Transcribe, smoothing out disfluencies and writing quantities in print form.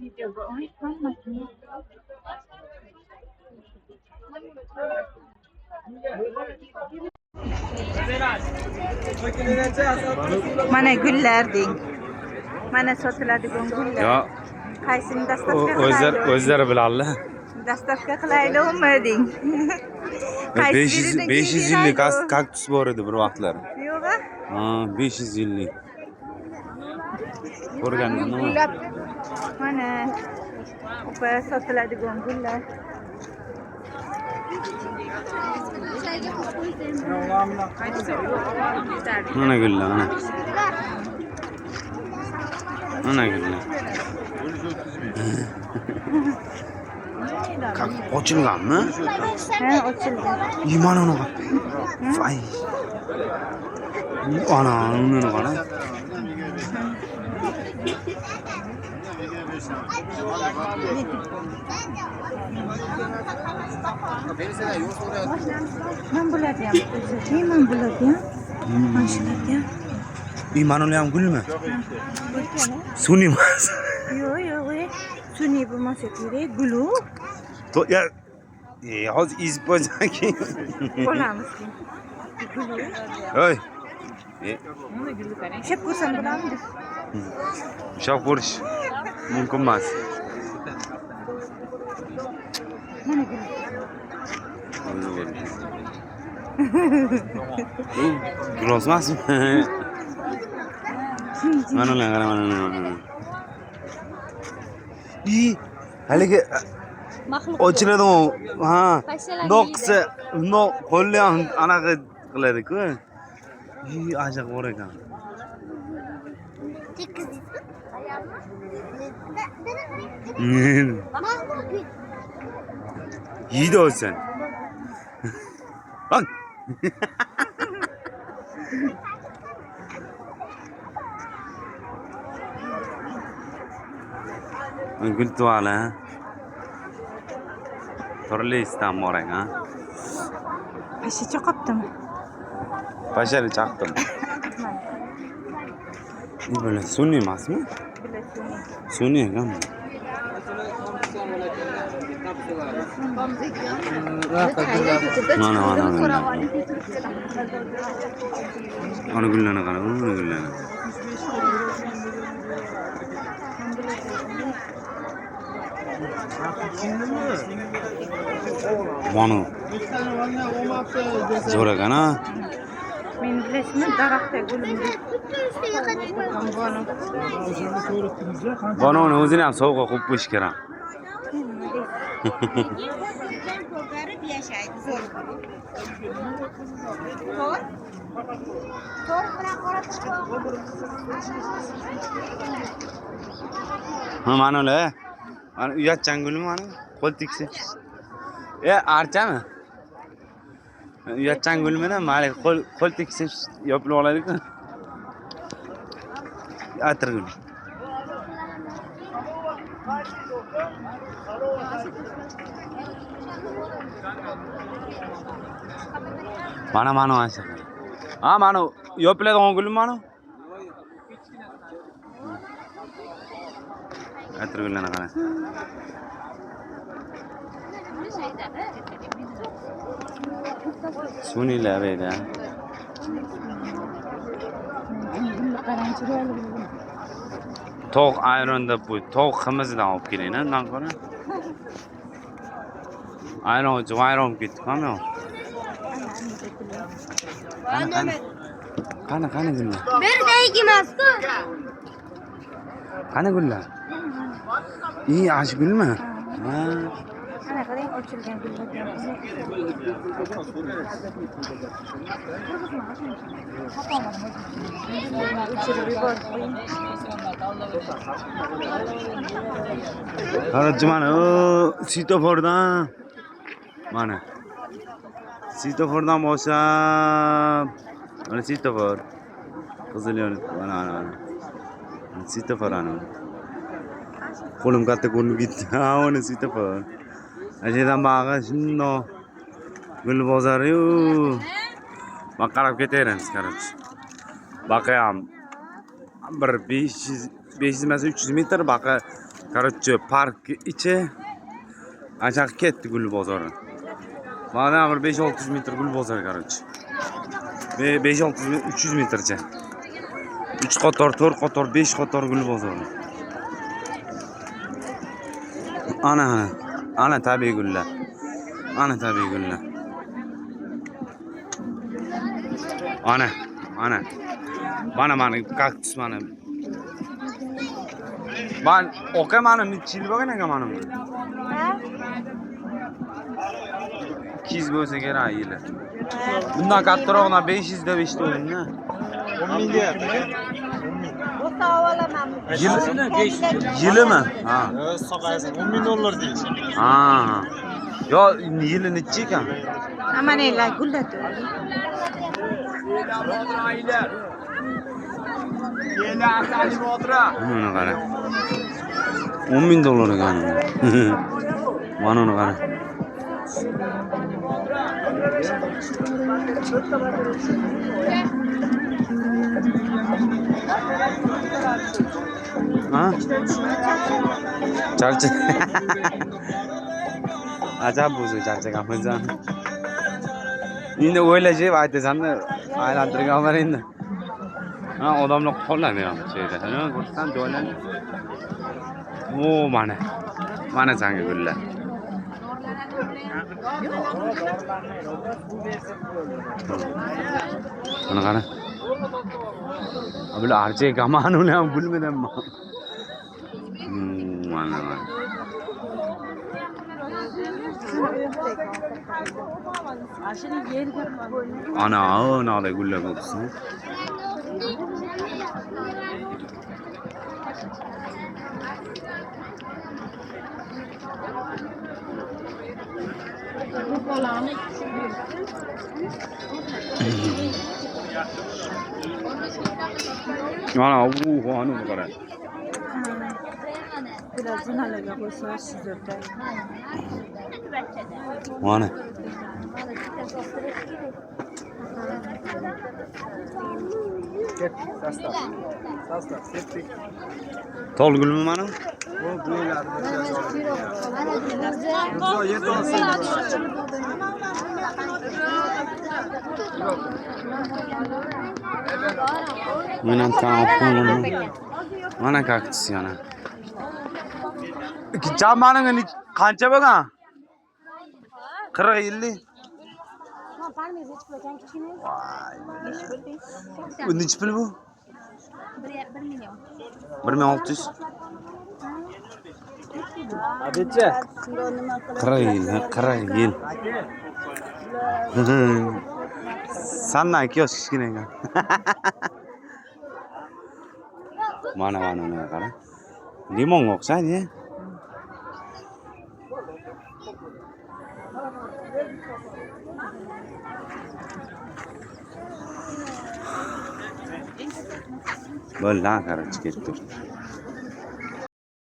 Videoga oid hammasini mana gullar deng. Mana sotiladigan gullar. Yo, Qaysini dastavka qilaylik? o'zlari biladilar. Dastavka qilaylikmi deng. 500 yillik kaktus bor edi bir vaqtlar. Yo'q-a? Ha, 500 yillik. Ko'rganman nima? Mana opa sotiladigan gullar. Mana gullar, mana. Mana gullar. Ochilganmi? Ha, ochilgan. Mana uni. Vay. Ana, uni qara. Men bularga ham men bularga ham mana shularga Mana ular ham gulmi? Sun'iy emas. yo'q sun'iy bo'lmasa kerak gulu Ya, hozir izib qo'ysanki. olamiz Hoy. shab ko'rsam bo'ladimi? Shop ko'rish mumkin emas. Mana gul. Gros emasmi? Mana ular qara, mana ular. Haligi ochiladi u. Ha. Noqsa, qo'lli ham anaqa qiladi-ku. Ajaq bor ekan. Yiydi o'zsan. Bak. Gul tuvala. Turli istam bor ekan. Pasha chaqibdimi? Pashani chaqdim. Bu böyle sun'iy emasmi? Sun'iy ekan. Mana. Ana gullarni qara, mana gullarni. Mana. Zo'r ekan a. Men bilashmi daraxtda gulim. Banoni o'zini ham sovg'a qo'yib qo'yish kerak. Ko'karib yashaydi zo'r. To'rt bilan qora chiqib. Mana ular. Mana uyatchan gulmi mana? Qo'l tegsa. Archami? Uyatchan gulmi-da? Mayli, qo'l tegsa yopilib oladi-ku. Atirgul. Mana asha. Ha, mana yopiladigan gulmi mana? Atirgullarni qara. Sun'iylar edi. Tog' ayronda bu tog' ximizidan olib keling-a, undan qara. Ayron olib ketdik-ku. Qani gullar? Birdek emas-ku. Qani gullar? Ash gulmi? Ha. Ana qarang, ochilgan gullar. Qarajı mana svetofordan. Mana. Svetofordan boshlab. Mana svetofor. Qizil yonib, mana. Svetofor ana. Qo'lim katta ko'rinib ketdi. Ha, mana svetofor. Ajedan bag'i shundoq gul bozori-yu. Men qarab ketaveramiz, qarab. Baqa ham bir 500 emas 300 metr baqa Короче, park içi aşağı ketdi gul bozori. Mana bir 5-600 metr gul bozori, короче. 5-600 metr, 300 metrcha. 3 qator, 4 qator, 5 qator gul bozori. Ana tabiiy gullar. Ana tabiiy gullar. Ana. Mana kaktus mana. Ben oka mana nichil bo'lgan ekan mana bu. 200 bo'lsa kerak yili. Bundan kattaroqdan 500 da 5 to'g'rimi? 10 ming deyapti aka. Yilimi? Ha. So'qaysan 10 ming dollar deysiz. Ha. Yo, yili necha ekan? Amanelar gullatdi. Mana qara. 10 ming dollar ekan. Mana uni qara. Ha? Charcha. Ajab o'zi charchaganmisan. Endi o'ylashib aytasan-da, aylantirib olmar endi. Ha, odamlar qo'lladi ham şeyda. Ha, ko'rsan joylarni. O, mana sanga gullar. Mana qara. Bular archa kamanuni ham bilmadanman. Mana. Ana gullar bo'lsin. Mana onu qara. Biraz zinalarga qo'ysa sizlarda. Mana. Sastav, septik. Tolgulmi mana? Bu Menan tanıp mana kaktus yana. Zamanın qancha bo'lgan? 40-50. Bu necha pul bu? 1 milyon. 1600. Abicha. 40 yil. Sandan 2 yosh kichkina ekan. Mana qara. Limonga o'xshaydi. Bo'ldi, qarab chiqib turibdi.